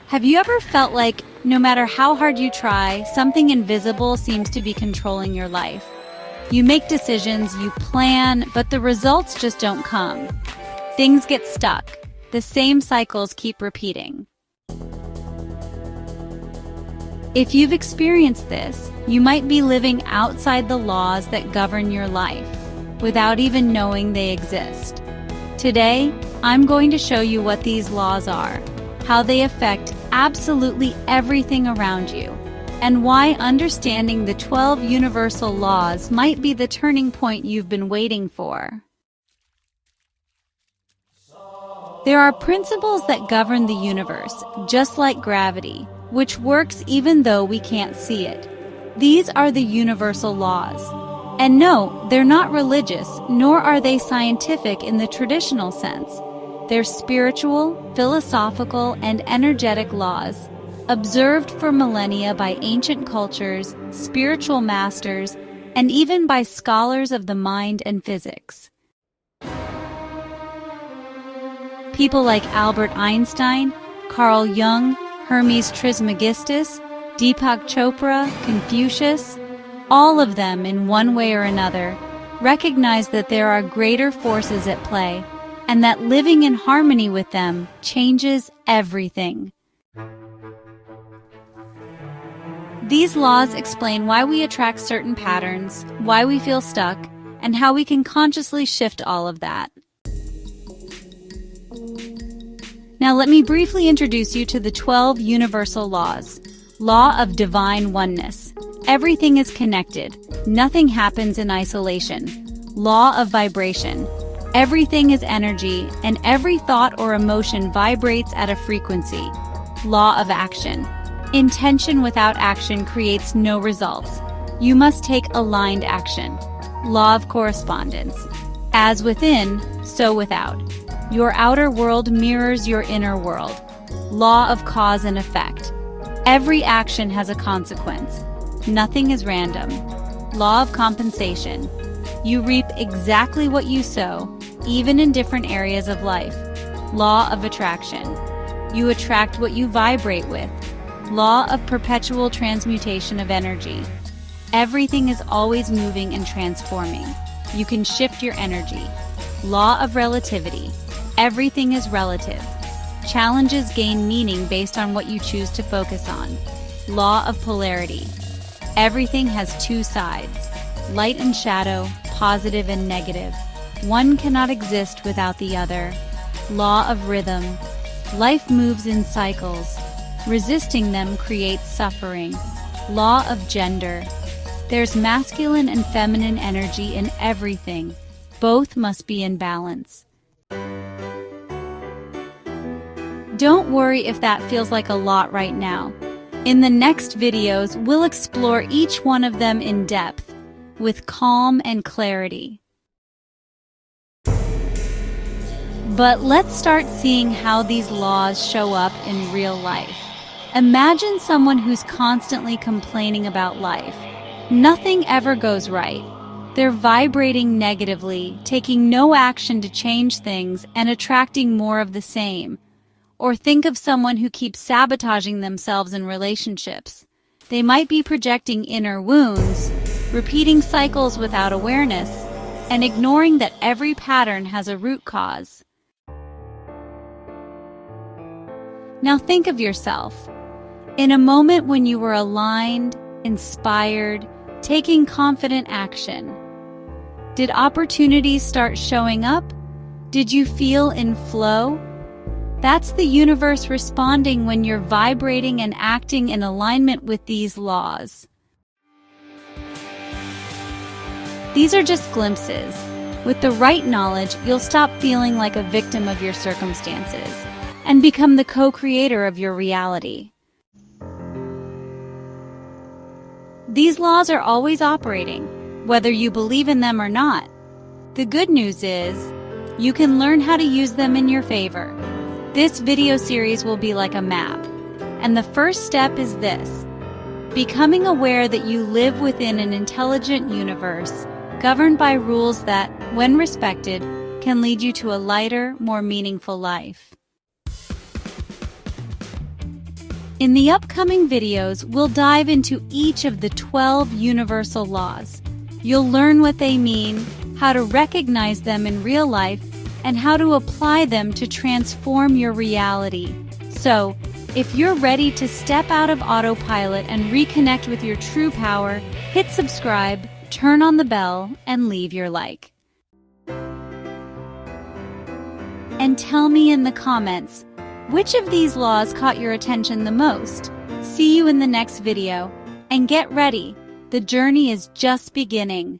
Have you ever felt like no matter how hard you try, something invisible seems to be controlling your life? You make decisions, you plan, but the results just don't come. Things get stuck. The same cycles keep repeating. If you've experienced this, you might be living outside the laws that govern your life, without even knowing they exist. Today, I'm going to show you what these laws are, how they affect absolutely everything around you, and why understanding the 12 universal laws might be the turning point you've been waiting for. There are principles that govern the universe, just like gravity, which works even though we can't see it. These are the universal laws. And no, they're not religious, nor are they scientific in the traditional sense. They're spiritual, philosophical, and energetic laws, observed for millennia by ancient cultures, spiritual masters, and even by scholars of the mind and physics. People like Albert Einstein, Carl Jung, Hermes Trismegistus, Deepak Chopra, Confucius, all of them, in one way or another, recognize that there are greater forces at play, and that living in harmony with them changes everything. These laws explain why we attract certain patterns, why we feel stuck, and how we can consciously shift all of that. Now let me briefly introduce you to the 12 universal laws. Law of divine oneness. Everything is connected. Nothing happens in isolation. Law of vibration. Everything is energy, and every thought or emotion vibrates at a frequency. Law of action. Intention without action creates no results. You must take aligned action. Law of correspondence. As within, so without. Your outer world mirrors your inner world. Law of cause and effect. Every action has a consequence. Nothing is random. Law of compensation. You reap exactly what you sow, even in different areas of life. Law of attraction. You attract what you vibrate with. Law of perpetual transmutation of energy. Everything is always moving and transforming. You can shift your energy. Law of relativity. Everything is relative. Challenges gain meaning based on what you choose to focus on. Law of polarity. Everything has two sides, light and shadow, positive and negative. One cannot exist without the other. Law of rhythm. Life moves in cycles. Resisting them creates suffering. Law of gender. There's masculine and feminine energy in everything. Both must be in balance. Don't worry if that feels like a lot right now. In the next videos, we'll explore each one of them in depth, with calm and clarity. But let's start seeing how these laws show up in real life. Imagine someone who's constantly complaining about life. Nothing ever goes right. They're vibrating negatively, taking no action to change things, and attracting more of the same. Or think of someone who keeps sabotaging themselves in relationships. They might be projecting inner wounds, repeating cycles without awareness, and ignoring that every pattern has a root cause. Now think of yourself. In a moment when you were aligned, inspired, taking confident action. Did opportunities start showing up? Did you feel in flow? That's the universe responding when you're vibrating and acting in alignment with these laws. These are just glimpses. With the right knowledge, you'll stop feeling like a victim of your circumstances and become the co-creator of your reality. These laws are always operating, whether you believe in them or not. The good news is, you can learn how to use them in your favor. This video series will be like a map, and the first step is this: becoming aware that you live within an intelligent universe, governed by rules that, when respected, can lead you to a lighter, more meaningful life. In the upcoming videos, we'll dive into each of the 12 universal laws. You'll learn what they mean, how to recognize them in real life, and how to apply them to transform your reality. So, if you're ready to step out of autopilot and reconnect with your true power, hit subscribe, turn on the bell, and leave your like. And tell me in the comments, which of these laws caught your attention the most? See you in the next video. And get ready, the journey is just beginning.